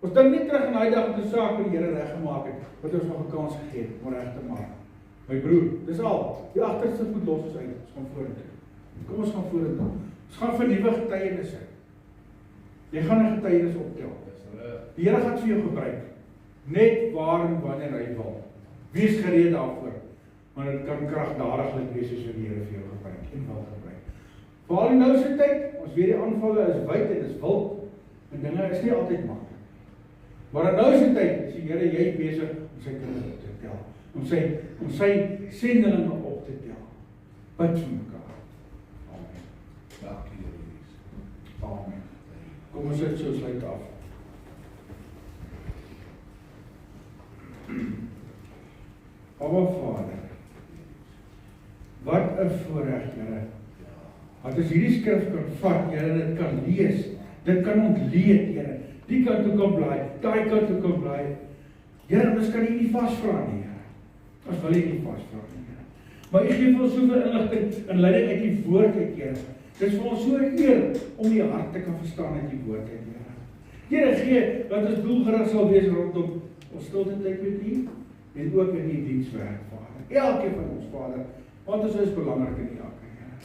Ons dink nie terug aan daai dag wat die saak met die Here reggemaak het, wat ons nog 'n kans gegee het om reg te maak. My broer, dis al. Die agterste voet los ons uit. Ons gaan vorentoe. Kom ons gaan vorentoe. Ons gaan vir nuwe getuienisse. Jy gaan 'n getuienis optel. Die Here gaan vir jou gebruik. Net waar en wanneer hy wil. Wees gereed daarvoor. Maar dit kan kragdadiglik wees as die Here vir jou gebruik en wil gebruik. Veral in nou se tyd, ons weet die aanvalle is wyd en is wild en dinge is nie altyd maklik. Maar in nou se tyd is die Here jy besig om sy kinders op te tel. Om sy sendelinge op te tel. Bid vir mekaar. Amen. Dankie, Here Jesus. Amen. Kom ons sit so sluit af. Aba Vader, wat 'n voorreg, Here. Dat as hierdie skrif kan vat, Here, dit kan lees, dit kan ontleed, Here. Die kant toe kan bly, daai kant toe kan bly. Here, ons kan nie vasvra nie, Here. Ons wil nie vasvra nie, Here. Maar U gee vir ons soveel inligting en leiding uit die woord uit, Here. Dit is vir ons so 'n eer om die hart te kan verstaan uit die woord uit, Here. Here, gee dat ons doelgerig sal wees rondom ons stilte tyd met U en ook in die dienswerk, Vader. Elkeen van ons, Vader, want ons is belangrik in elke, Here.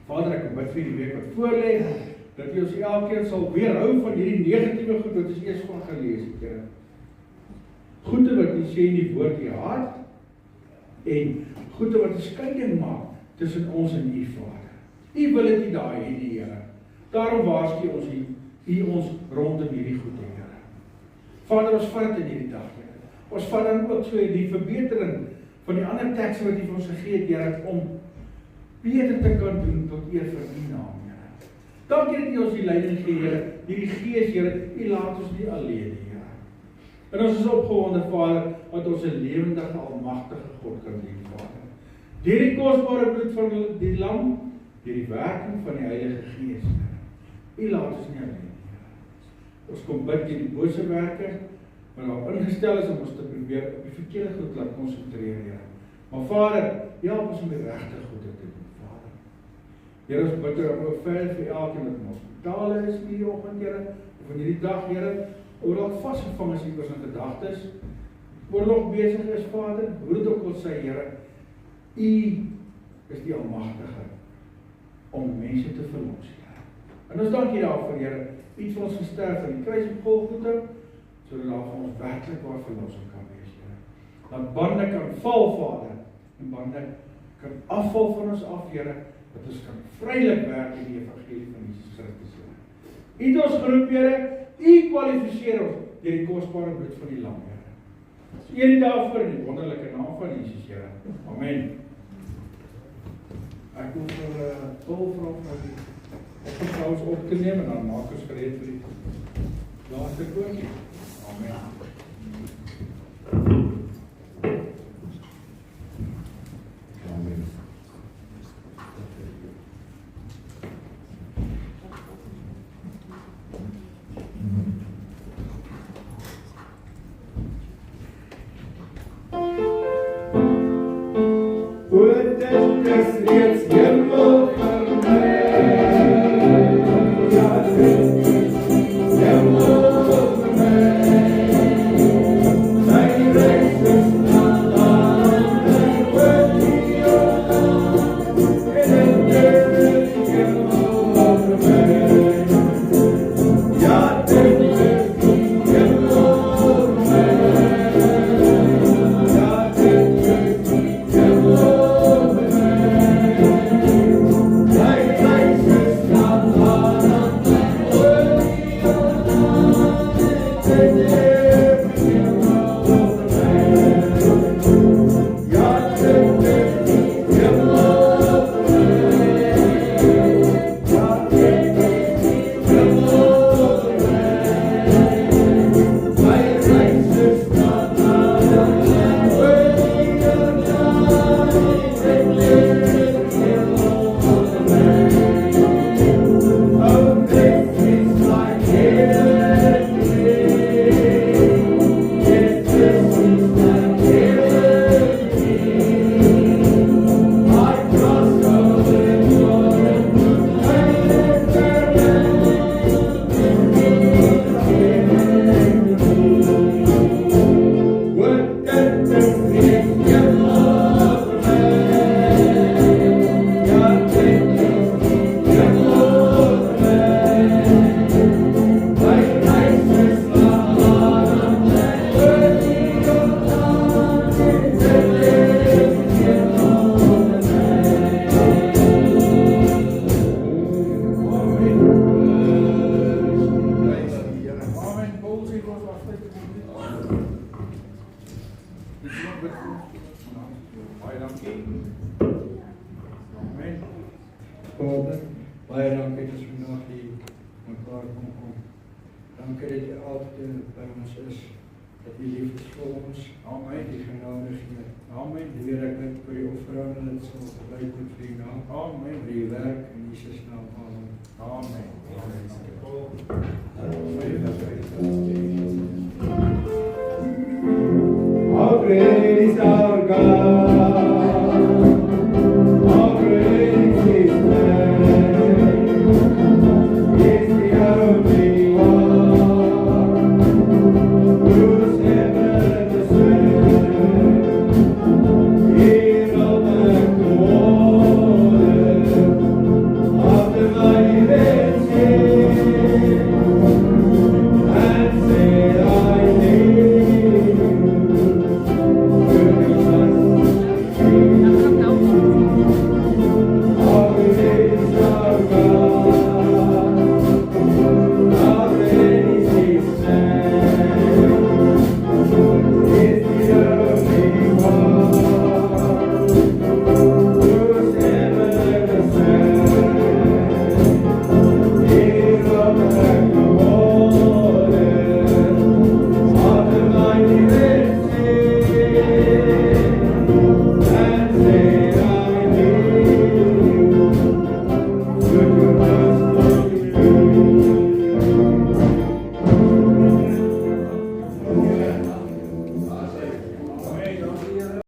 Vader, ek bid vir die week wat voorlê, dat U ons elkeen sal weerhou van hierdie negatiewe goed wat ons eers van gelees het, Here. Goede wat U sê in die woord U hart en goede wat 'n skeiding maak tussen ons en U, Vader. U wil dit nie daai hê die Here. Daarom waarsku ons U ons rondom hierdie goede, Here. Vader, ons vat in hierdie dag, Here. Ons vat dan ook so die verbetering van die ander tekste wat U vir ons gegee het, Here, om beter te kan doen tot eer vir U naam, Here. Dankie dat U ons die leiding gee, Here. Hierdie Gees, Here, U laat ons nie alleen nie, Here. En ons is opgewonde, Vader, wat ons 'n lewendige, almagtige God kan dien, Vader. Deur die kosbare bloed van die lam, deur die werking van die Heilige Gees, Here. U laat ons nie alleen nie, Here. Ons kom bid teen die bose werke, maar daarop ingestel is om ons te probeer op die verkeerde goed laat konsentreer, Here. Maar Vader, help ons om die regte goede te doen, Vader. Here, ons bid ook verder vir elkeen wat in hospitale is hierdie oggend, Here, of in hierdie dag, Here, oorlog vasgevang is iewers in gedagtes, oorlog besig is, Vader, hoe dit ook al sê, Here, U is die Almagtige om mense te verlos, Here. En ons dank U daarvoor, Here, iets vir ons gesterf aan die kruis op Golgotha, sodat daar vir ons werklik waar verlossing kan wees, Here. Dat bande kan val, Vader, en bande kan afval van ons af, Here, dat ons kan vrylik werk in die evangelie van Jesus Christus, Here. U het ons geroep, Here, U kwalifiseer ons deur die kosbare bloed van die lam, Here. Eer U daarvoor in die wonderlike naam van Jesus, Here. Amen. Ek wil vir Paul vra om die ons op te neem en dan maak ons gereed vir die laaste koortjie. Amen. Amen. Amen. Paul sê ons afsluit. Baie dankie. Amen. Vader, baie dankie dat ons vandag hier mekaar kon kom. Dankie dat jy altyd by ons is, dat jy liefdevol ons, Amen. die genade gee. Amen. Die Here, ek bid vir die offerande dat dit sal gebly word vir die naam. Amen. Vir die werk in Jesus naam. Amen. Amen. How great is our God?